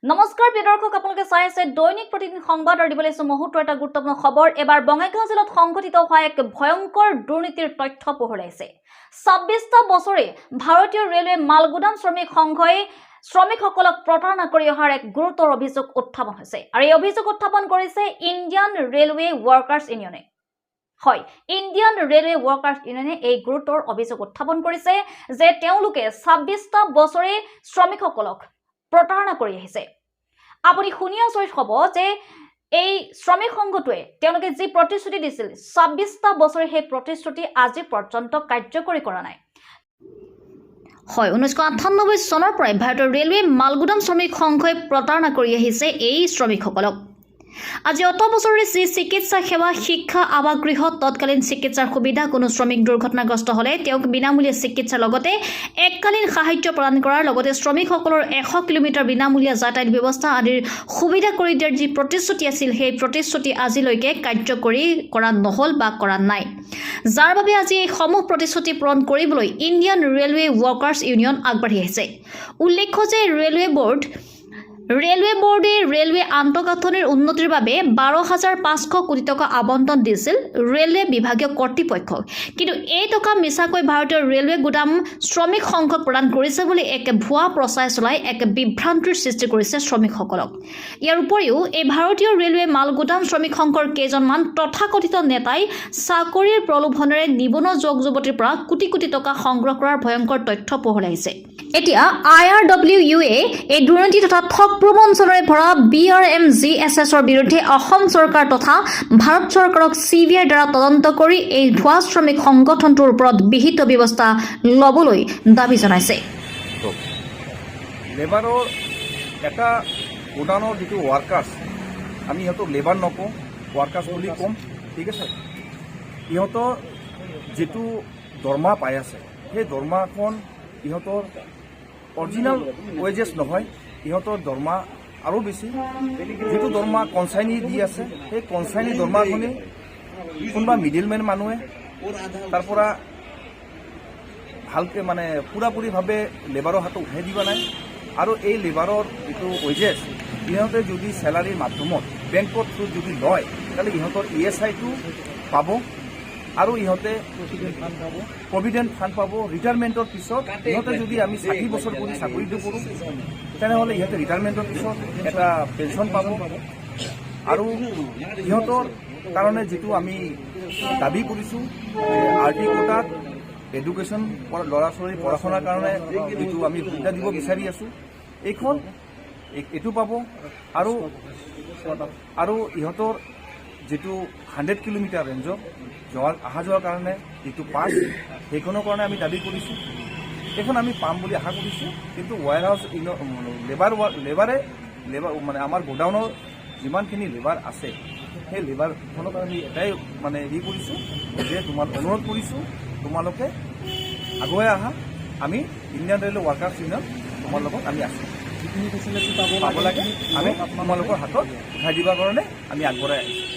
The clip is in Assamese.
নমস্কাৰ প্ৰিয় দৰ্শক, আপোনালোকে চাই আছে দৈনিক প্ৰতিদিন সংবাদ আৰু দিবলৈ মুহূৰ্তৰ এটা গুৰুত্বপূৰ্ণ খবৰ। এবাৰ বঙাইগাঁও জিলাত সংঘটিত হোৱা এক ভয়ংকৰ দুৰ্নীতিৰ তথ্য পোহৰ আহিছে। ২৬টা বছৰে ভাৰতীয় ৰেলৱে মালগুদাম শ্ৰমিক সংঘই শ্ৰমিকসকলক প্ৰতাৰণা কৰি অহাৰ এক গুৰুতৰ অভিযোগ উত্থাপন হৈছে আৰু এই অভিযোগ উত্থাপন কৰিছে ইণ্ডিয়ান ৰেলৱে ৱৰ্কাৰ্ছ ইউনিয়নে। হয়, ইণ্ডিয়ান ৰেলৱে ৱৰ্কাৰ্ছ ইউনিয়নে এই গুৰুতৰ অভিযোগ উত্থাপন কৰিছে যে তেওঁলোকে ২৬টা বছৰে শ্ৰমিকসকলক প্ৰতাৰণা কৰি আহিছে। আপুনি শুনি আচৰিত হ'ব যে এই শ্ৰমিক সংঘটোৱে তেওঁলোকে যি প্ৰতিশ্ৰুতি দিছিল ২৬টা বছৰে সেই প্ৰতিশ্ৰুতি আজি পৰ্যন্ত কাৰ্যকৰী কৰা নাই। হয়, ১৯৯৮ চনৰ পৰাই ভাৰতীয় ৰেলৱে মালগুদাম শ্ৰমিক সংঘই প্ৰতাৰণা কৰি আহিছে এই শ্ৰমিকসকলক। আজি অত বছৰে যি চিকিৎসা সেৱা, শিক্ষা, আৱাসগৃহ, তৎকালীন চিকিৎসাৰ সুবিধা, কোনো শ্ৰমিক দুৰ্ঘটনাগ্ৰস্ত হ'লে তেওঁক বিনামূলীয়া চিকিৎসাৰ লগতে এককালীন সাহায্য প্ৰদান কৰাৰ লগতে শ্ৰমিকসকলৰ ১০০ কিলোমিটাৰ বিনামূলীয়া যাতায়াত ব্যৱস্থা আদিৰ সুবিধা কৰি দিয়াৰ যি প্ৰতিশ্ৰুতি আছিল, সেই প্ৰতিশ্ৰুতি আজিলৈকে কাৰ্যকৰী কৰা নহ'ল বা কৰা নাই, যাৰ বাবে আজি এই সমূহ প্ৰতিশ্ৰুতি পূৰণ কৰিবলৈ ইণ্ডিয়ান ৰেলৱে ৱৰ্কাৰ্ছ ইউনিয়ন আগবাঢ়ি আহিছে। উল্লেখ্য যে ৰেলৱে বোৰ্ডে ৰেলৱে আন্তঃগাঁথনিৰ উন্নতিৰ বাবে ১২,৫০০ কোটি টকা আবণ্টন দিছিল ৰেলৱে বিভাগীয় কৰ্তৃপক্ষক, কিন্তু এই টকা মিছাকৈ ভাৰতীয় ৰেলৱে গুদাম শ্ৰমিক সংঘক প্ৰদান কৰিছে বুলি এক ভুৱা প্ৰচাৰ চলাই এক বিভ্ৰান্তিৰ সৃষ্টি কৰিছে শ্ৰমিকসকলক। ইয়াৰ উপৰিও এই ভাৰতীয় ৰেলৱে মালগুদাম শ্ৰমিক সংঘৰ কেইজনমান তথাকথিত নেতাই চাকৰিৰ প্ৰলোভনেৰে নিবনুৱা যুৱক-যুৱতীৰ পৰা কোটি কোটি টকা সংগ্ৰহ কৰাৰ ভয়ংকৰ তথ্য পোহৰ আহিছে। এতিয়া IRWUৱে এই দুৰ্নীতি তথা ঠগ প্ৰবঞ্চনাৰে ভৰা BRMGSSৰ বিৰুদ্ধে অসম চৰকাৰ তথা ভাৰত চৰকাৰক CBIৰ দ্বাৰা তদন্ত কৰি এই ভুৱা শ্ৰমিক সংগঠনটোৰ ওপৰত বিহিত ব্যৱস্থা ল'বলৈ দাবী জনাইছে। লেবাৰৰ এটা গোডাউনৰ যিটো ৱাৰ্কাৰ্ছ, আমি ইহঁতক লেবাৰ নকওঁ, ৱাৰ্কাৰ্ছ বুলি ক'ম, ঠিক আছে। ইহঁতৰ যিটো দৰমহা পাই আছে, সেই দৰমহাখন ইহঁতৰ অৰিজিনেল ৱেজেছ নহয়, ইহঁতৰ দৰমহা আৰু বেছি। যিটো দৰমহা কনচাইনি দি আছে, সেই কনচাইনি দৰমহাখনে কোনোবা মিডিলমেন মানুহে তাৰ পৰা ভালকৈ মানে পুৰাপুৰিভাৱে লেবাৰৰ হাতত উঠাই দিব নাই। আৰু এই লেবাৰৰ যিটো ৱেজেছ ইহঁতে যদি চেলাৰীৰ মাধ্যমত বেংকৰ থ্ৰুত যদি লয়, তেতিয়াহ'লে ইহঁতৰ ESI-টো পাব আৰু ইহঁতে প্ৰভিডেণ্ট ফাণ্ড পাব। ৰিটায়াৰমেণ্টৰ পিছত ইহঁতে যদি আমি ৬০ বছৰ কৰি চাকৰিটো কৰোঁ, তেনেহ'লে ইহঁতে ৰিটায়াৰমেণ্টৰ পিছত এটা পেঞ্চন পাব। আৰু ইহঁতৰ কাৰণে যিটো আমি দাবী কৰিছোঁ, RT কোটাত এডুকেশ্যন ল'ৰা ছোৱালীৰ পঢ়া শুনাৰ কাৰণে যিটো আমি সুবিধা দিব বিচাৰি আছোঁ, এইটো পাব। আৰু ইহঁতৰ যিটো 100 কিলোমিটাৰ ৰেঞ্জত অহা যোৱাৰ কাৰণে যিটো পাছ, সেইখনৰ কাৰণে আমি দাবী কৰিছোঁ। সেইখন আমি পাম বুলি আশা কৰিছোঁ। কিন্তু ৱেয়াৰ হাউচ লেবাৰে মানে আমাৰ গোডাউনৰ যিমানখিনি লেবাৰ আছে, সেই লেবাৰখনক আমি এটাই মানে কৰিছোঁ যে অনুৰোধ কৰিছোঁ, তোমালোকে আগুৱাই আহা, আমি ইণ্ডিয়ান ৰেলৱে ৱৰ্কাৰ্ছ ইউনিয়ন তোমাৰ লগত আমি আছোঁ। যিখিনি ফেচিলিটি পাব লাগে আমি তোমালোকৰ হাতত উঠাই দিবৰ কাৰণে আমি আগবঢ়াই আহিছোঁ।